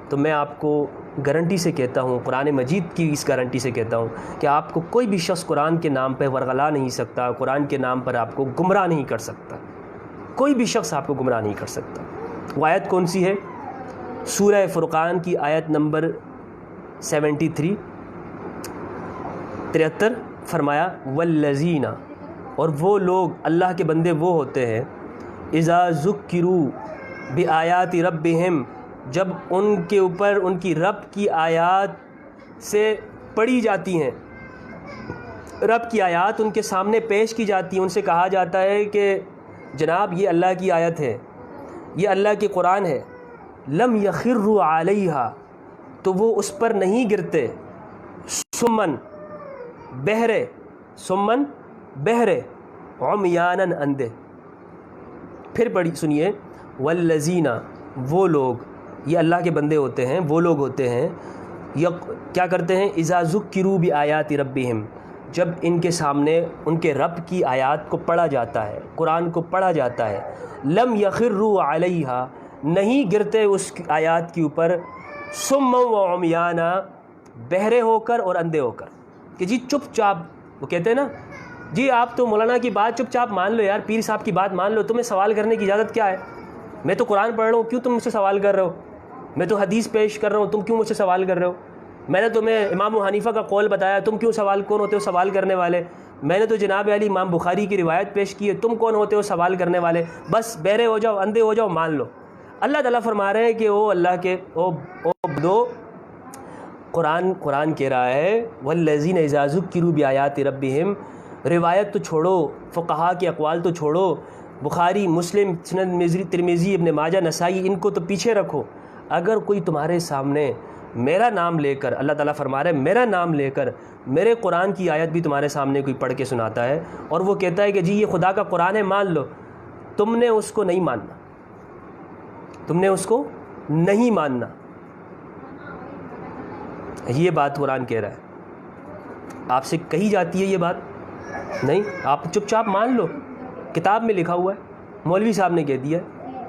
تو میں آپ کو گارنٹی سے کہتا ہوں، قرآن مجید کی اس گارنٹی سے کہتا ہوں کہ آپ کو کوئی بھی شخص قرآن کے نام پہ ورغلا نہیں سکتا، قرآن کے نام پر آپ کو گمراہ نہیں کر سکتا، کوئی بھی شخص آپ کو گمراہ نہیں کر سکتا۔ وہ آیت کون سی ہے؟ سورہ فرقان کی آیت نمبر 73 فرمایا والذین، اور وہ لوگ اللہ کے بندے وہ ہوتے ہیں اذا ذکروا بآیات ربہم، جب ان کے اوپر ان کی رب کی آیات سے پڑھی جاتی ہیں، رب کی آیات ان کے سامنے پیش کی جاتی ہیں، ان سے کہا جاتا ہے کہ جناب یہ اللہ کی آیت ہے، یہ اللہ کی قرآن ہے، لم یخروا علیہا، تو وہ اس پر نہیں گرتے، سمن بہرے عمیاناً اندھے۔ پھر پڑھی سنیے، والذین، وہ لوگ، یہ اللہ کے بندے ہوتے ہیں، وہ لوگ ہوتے ہیں کیا کرتے ہیں، اذا ذکروا بآیات ربہم، جب ان کے سامنے ان کے رب کی آیات کو پڑھا جاتا ہے، قرآن کو پڑھا جاتا ہے، لم یخروا علیہا، نہیں گرتے اس آیات کے اوپر، سم و عمیانا، بہرے ہو کر اور اندھے ہو کر، کہ جی چپ چاپ، وہ کہتے ہیں نا جی آپ تو مولانا کی بات چپ چاپ مان لو یار، پیر صاحب کی بات مان لو، تمہیں سوال کرنے کی اجازت کیا ہے؟ میں تو قرآن پڑھ رہا ہوں، کیوں تم مجھ سے سوال کر رہے ہو؟ میں تو حدیث پیش کر رہا ہوں، تم کیوں مجھ سے سوال کر رہے ہو؟ میں نے تمہیں امام ابو حنیفہ کا قول بتایا، تم کیوں کون ہوتے ہو سوال کرنے والے؟ میں نے تو جناب علی امام بخاری کی روایت پیش کی ہے، تم کون ہوتے ہو سوال کرنے والے؟ بس بہرے ہو جاؤ، اندھے ہو جاؤ، مان لو۔ اللہ تعالیٰ فرما رہے ہیں کہ او اللہ کے او بدو، قرآن کہہ رہا ہے والذین اذا ذکروا بآیات ربہم، روایت تو چھوڑو، فقہا کے اقوال تو چھوڑو، بخاری، مسلم، سنن ترمذی، ابن ماجہ، نسائی، ان کو تو پیچھے رکھو۔ اگر کوئی تمہارے سامنے میرا نام لے کر، اللہ تعالیٰ فرما رہے ہیں میرا نام لے کر میرے قرآن کی آیت بھی تمہارے سامنے کوئی پڑھ کے سناتا ہے، اور وہ کہتا ہے کہ جی یہ خدا کا قرآن ہے، مان لو، تم نے اس کو نہیں ماننا، تم نے اس کو نہیں ماننا۔ یہ بات قرآن کہہ رہا ہے، آپ سے کہی جاتی ہے یہ بات نہیں، آپ چپ چاپ مان لو، کتاب میں لکھا ہوا ہے، مولوی صاحب نے کہہ دیا،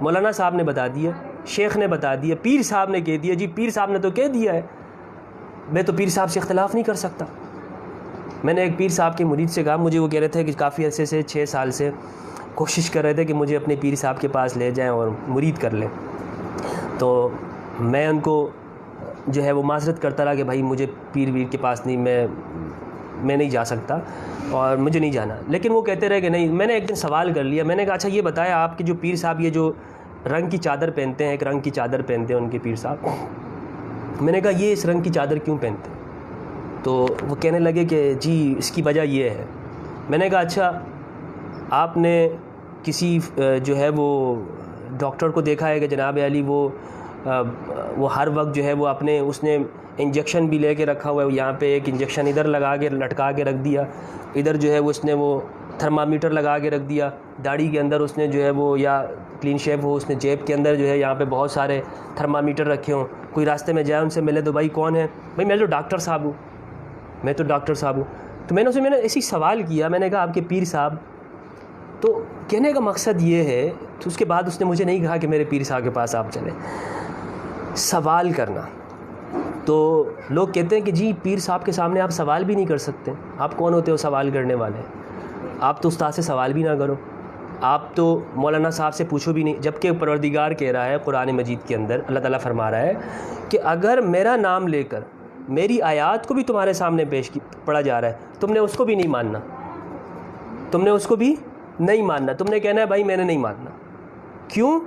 مولانا صاحب نے بتا دیا، شیخ نے بتا دیا، پیر صاحب نے کہہ دیا، جی پیر صاحب نے تو کہہ دیا ہے، میں تو پیر صاحب سے اختلاف نہیں کر سکتا۔ میں نے ایک پیر صاحب کے مرید سے کہا، مجھے وہ کہہ رہے تھے کہ کافی عرصے سے 6 سال سے کوشش کر رہے تھے کہ مجھے اپنے پیر صاحب کے پاس لے جائیں اور مرید کر لیں، تو میں ان کو جو ہے وہ معذرت کرتا رہا کہ بھائی مجھے پیر ویر کے پاس نہیں، میں نہیں جا سکتا اور مجھے نہیں جانا، لیکن وہ کہتے رہے کہ نہیں۔ میں نے ایک دن سوال کر لیا، میں نے کہا اچھا یہ بتایا آپ کے جو پیر صاحب یہ جو رنگ کی چادر پہنتے ہیں، ایک رنگ کی چادر پہنتے ہیں ان کے پیر صاحب، میں نے کہا یہ اس رنگ کی چادر کیوں پہنتے ہیں؟ تو وہ کہنے لگے کہ جی اس کی وجہ یہ ہے۔ میں نے کہا اچھا آپ نے کسی جو ہے وہ ڈاکٹر کو دیکھا ہے کہ جناب علی وہ ہر وقت جو ہے وہ اپنے اس نے انجیکشن بھی لے کے رکھا ہوا ہے، یہاں پہ ایک انجیکشن ادھر لگا کے لٹکا کے رکھ دیا، ادھر جو ہے وہ اس نے وہ تھرمامیٹر لگا کے رکھ دیا، داڑھی کے اندر اس نے جو ہے وہ یا کلین شیپ ہو، اس نے جیب کے اندر جو ہے یہاں پہ بہت سارے تھرمامیٹر رکھے ہوں، کوئی راستے میں جائے ان سے ملے تو بھائی کون ہے؟ بھائی میں تو ڈاکٹر صاحب ہوں، میں تو ڈاکٹر صاحب ہوں۔ تو میں نے ایسی سوال کیا، میں نے کہا آپ کے پیر صاحب، تو کہنے کا مقصد یہ ہے، تو اس کے بعد اس نے مجھے نہیں کہا کہ میرے پیر صاحب کے پاس آپ چلیں۔ سوال کرنا، تو لوگ کہتے ہیں کہ جی پیر صاحب کے سامنے آپ سوال بھی نہیں کر سکتے، آپ کون ہوتے ہو سوال کرنے والے؟ آپ تو استاد سے سوال بھی نہ کرو، آپ تو مولانا صاحب سے پوچھو بھی نہیں، جبکہ پروردگار کہہ رہا ہے قرآن مجید کے اندر، اللہ تعالیٰ فرما رہا ہے کہ اگر میرا نام لے کر میری آیات کو بھی تمہارے سامنے پڑھا جا رہا ہے، تم نے اس کو بھی نہیں ماننا، تم نے اس کو بھی نہیں ماننا، تم نے کہنا ہے بھائی میں نے نہیں ماننا۔ کیوں؟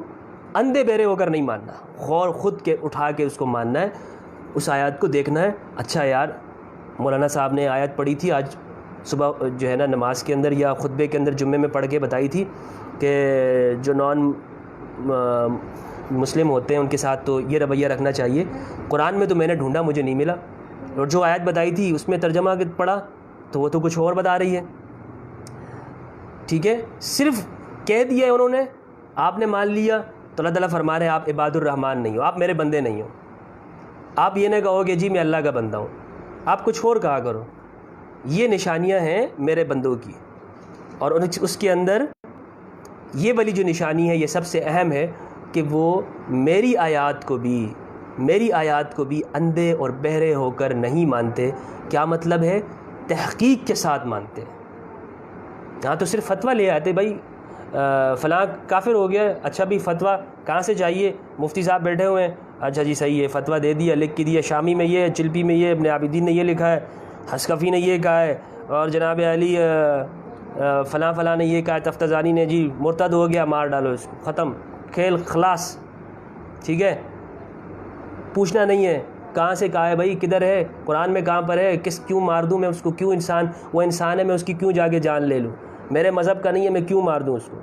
اندھے بہرے ہو کر نہیں ماننا، غور خود کے اٹھا کے اس کو ماننا ہے، اس آیات کو دیکھنا ہے۔ اچھا یار مولانا صاحب نے آیت پڑھی تھی آج صبح جو ہے نا نماز کے اندر یا خطبے کے اندر جمعے میں پڑھ کے بتائی تھی کہ جو نان مسلم ہوتے ہیں ان کے ساتھ تو یہ رویہ رکھنا چاہیے۔ قرآن میں تو میں نے ڈھونڈا مجھے نہیں ملا، اور جو آیت بتائی تھی اس میں ترجمہ پڑھا تو وہ تو کچھ اور بتا رہی ہے۔ ٹھیک ہے، صرف کہہ دیا ہے انہوں نے، آپ نے مان لیا، تو اللہ تعالیٰ فرما رہے ہیں آپ عباد الرحمن نہیں ہو، آپ میرے بندے نہیں ہو۔ آپ یہ نہ کہو کہ جی میں اللہ کا بندہ ہوں، آپ کچھ اور کہا کرو۔ یہ نشانیاں ہیں میرے بندوں کی، اور اس کے اندر یہ والی جو نشانی ہے یہ سب سے اہم ہے کہ وہ میری آیات کو بھی اندھے اور بہرے ہو کر نہیں مانتے۔ کیا مطلب ہے؟ تحقیق کے ساتھ مانتے۔ ہاں تو صرف فتویٰ لے آتے، بھائی فلاں کافر ہو گیا، اچھا بھی فتویٰ کہاں سے چاہیے؟ مفتی صاحب بیٹھے ہوئے ہیں، اچھا جی صحیح ہے، فتویٰ دے دیا، لکھ کے دیا، شامی میں یہ، چلپی میں یہ، ابن عابدین نے یہ لکھا ہے، حسکفی نے یہ کہا ہے، اور جناب علی فلاں فلاں نے یہ کہا ہے، تفتزانی نے جی مرتد ہو گیا، مار ڈالو اس کو، ختم، کھیل خلاص. ٹھیک ہے، پوچھنا نہیں ہے کہاں سے کہا ہے بھائی، کدھر ہے، قرآن میں کہاں پر ہے، کیوں مار دوں میں اس کو، کیوں وہ انسان ہے میں اس کی کیوں جا کے جان لے لوں، میرے مذہب کا نہیں ہے میں کیوں مار دوں اس کو.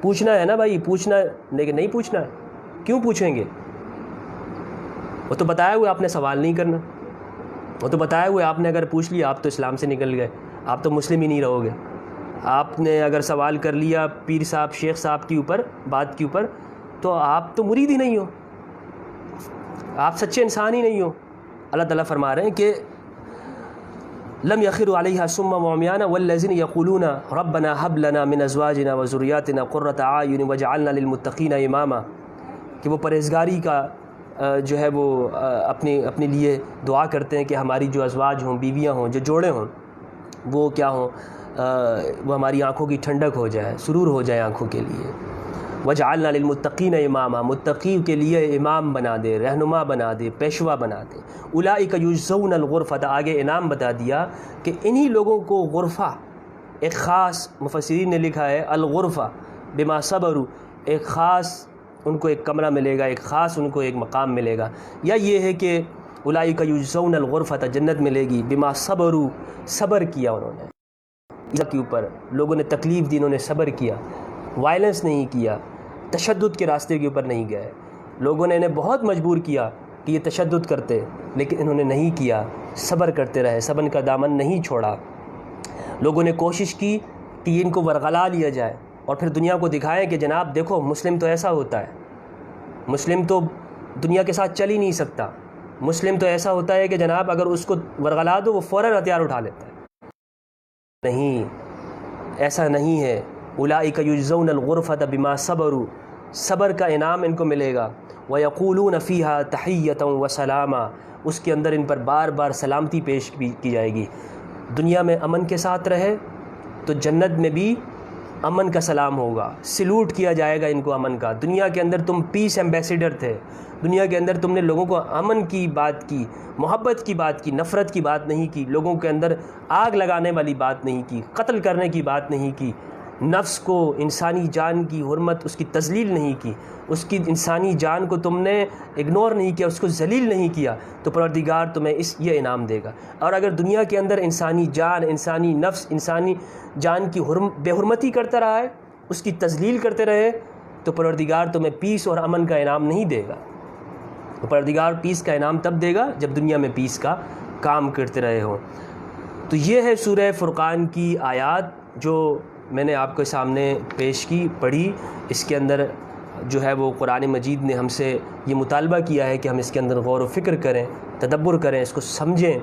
پوچھنا ہے نا بھائی، پوچھنا، لیکن نہیں پوچھنا ہے. کیوں پوچھیں گے؟ وہ تو بتایا ہوئے آپ نے سوال نہیں کرنا، وہ تو بتایا ہوئے آپ نے اگر پوچھ لیا آپ تو اسلام سے نکل گئے، آپ تو مسلم ہی نہیں رہو گے. آپ نے اگر سوال کر لیا پیر صاحب شیخ صاحب کے اوپر بات کے اوپر تو آپ تو مرید ہی نہیں ہو، آپ سچے انسان ہی نہیں ہو. اللہ تعالیٰ فرما رہے ہیں کہ لم يخروا علیہا صما وعمیانا والذین یقولون ربنا هب لنا من ازواجنا وذریاتنا قرۃ اعین واجعلنا للمتقین اماما، کہ وہ پرہیزگاری کا جو ہے وہ اپنے لیے دعا کرتے ہیں کہ ہماری جو ازواج ہوں، بیویاں ہوں، جو جوڑے ہوں، وہ کیا ہوں، وہ ہماری آنکھوں کی ٹھنڈک ہو جائے، سرور ہو جائے آنکھوں کے لیے. وجعلنا للمتقین اماما، متقی کے لیے امام بنا دے، رہنما بنا دے، پیشوا بنا دے. اولئک یجزون الغرفۃ، آگے انعام بتا دیا کہ انہی لوگوں کو غرفہ، ایک خاص، مفسرین نے لکھا ہے الغرفہ بما صبروا، ایک خاص ان کو ایک کمرہ ملے گا، ایک خاص ان کو ایک مقام ملے گا. یا یہ ہے کہ اولئک یجزون الغرفۃ، جنت ملے گی بما صبروا، صبر کیا انہوں نے اس کے اوپر، لوگوں نے تکلیف دی، انہوں نے صبر کیا، وائلنس نہیں کیا، تشدد کے راستے کے اوپر نہیں گئے. لوگوں نے انہیں بہت مجبور کیا کہ یہ تشدد کرتے، لیکن انہوں نے نہیں کیا، صبر کرتے رہے، صبر کا دامن نہیں چھوڑا. لوگوں نے کوشش کی کہ ان کو ورغلا لیا جائے اور پھر دنیا کو دکھائیں کہ جناب دیکھو مسلم تو ایسا ہوتا ہے، مسلم تو دنیا کے ساتھ چل ہی نہیں سکتا، مسلم تو ایسا ہوتا ہے کہ جناب اگر اس کو ورغلا دو وہ فوراً ہتھیار اٹھا لیتا ہے. نہیں، ایسا نہیں ہے. اولئک یجزون الغرفۃ بما صبروا، صبر کا انعام ان کو ملے گا. ویقولون فیہا تحیۃ وسلاما، اس کے اندر ان پر بار بار سلامتی پیش کی جائے گی. دنیا میں امن کے ساتھ رہے تو جنت میں بھی امن کا سلام ہوگا، سلوٹ کیا جائے گا ان کو امن کا. دنیا کے اندر تم پیس ایمبیسیڈر تھے، دنیا کے اندر تم نے لوگوں کو امن کی بات کی، محبت کی بات کی، نفرت کی بات نہیں کی، لوگوں کے اندر آگ لگانے والی بات نہیں کی، قتل کرنے کی بات نہیں کی، نفس کو، انسانی جان کی حرمت، اس کی تذلیل نہیں کی، اس کی انسانی جان کو تم نے اگنور نہیں کیا، اس کو ذلیل نہیں کیا، تو پروردگار تمہیں یہ انعام دے گا. اور اگر دنیا کے اندر انسانی جان، انسانی نفس، انسانی جان کی بے حرمتی کرتا رہا ہے، اس کی تذلیل کرتے رہے، تو پروردگار تمہیں پیس اور امن کا انعام نہیں دے گا. تو پروردگار پیس کا انعام تب دے گا جب دنیا میں پیس کا کام کرتے رہے ہوں. تو یہ ہے سورہ فرقان کی آیات جو میں نے آپ کے سامنے پیش کی، پڑھی. اس کے اندر جو ہے وہ قرآن مجید نے ہم سے یہ مطالبہ کیا ہے کہ ہم اس کے اندر غور و فکر کریں، تدبر کریں، اس کو سمجھیں،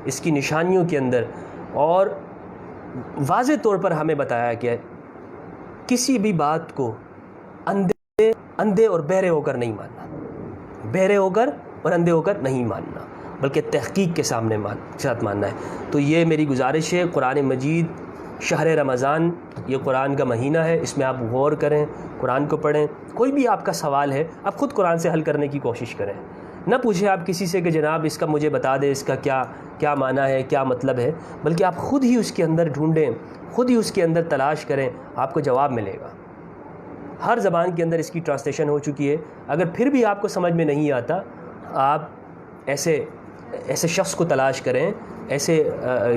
اس کی نشانیوں کے اندر. اور واضح طور پر ہمیں بتایا کہ کسی بھی بات کو اندھے اور بہرے ہو کر نہیں ماننا، بہرے ہو کر اور اندھے ہو کر نہیں ماننا، بلکہ تحقیق کے ساتھ ماننا ہے. تو یہ میری گزارش ہے. قرآن مجید، شہر رمضان یہ قرآن کا مہینہ ہے، اس میں آپ غور کریں، قرآن کو پڑھیں. کوئی بھی آپ کا سوال ہے آپ خود قرآن سے حل کرنے کی کوشش کریں. نہ پوچھیں آپ کسی سے کہ جناب اس کا مجھے بتا دے، اس کا کیا معنی ہے، کیا مطلب ہے، بلکہ آپ خود ہی اس کے اندر ڈھونڈیں، خود ہی اس کے اندر تلاش کریں، آپ کو جواب ملے گا. ہر زبان کے اندر اس کی ٹرانسلیشن ہو چکی ہے. اگر پھر بھی آپ کو سمجھ میں نہیں آتا، آپ ایسے شخص کو تلاش کریں، ایسے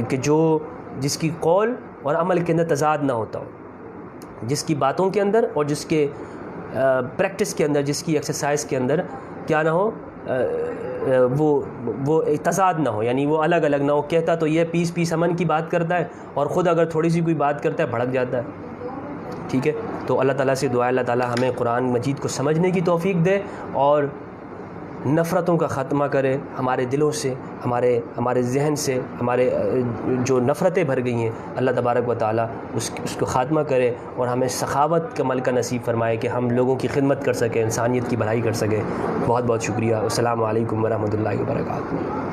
کہ جس کی قول اور عمل کے اندر تضاد نہ ہوتا ہو، جس کی باتوں کے اندر اور جس کے پریکٹس کے اندر، جس کی ایکسرسائز کے اندر کیا نہ ہو، وہ تضاد نہ ہو، یعنی وہ الگ الگ نہ ہو. کہتا تو یہ پیس امن کی بات کرتا ہے اور خود اگر تھوڑی سی کوئی بات کرتا ہے بھڑک جاتا ہے. ٹھیک ہے، تو اللہ تعالیٰ سے دعا ہے اللہ تعالیٰ ہمیں قرآن مجید کو سمجھنے کی توفیق دے اور نفرتوں کا خاتمہ کرے ہمارے دلوں سے، ہمارے ذہن سے. ہمارے جو نفرتیں بھر گئی ہیں اللہ تبارک و تعالیٰ اس کو خاتمہ کرے اور ہمیں سخاوت کا عمل کا نصیب فرمائے کہ ہم لوگوں کی خدمت کر سکیں، انسانیت کی بھلائی کر سکیں. بہت بہت شکریہ. السلام علیکم ورحمۃ اللہ وبرکاتہ.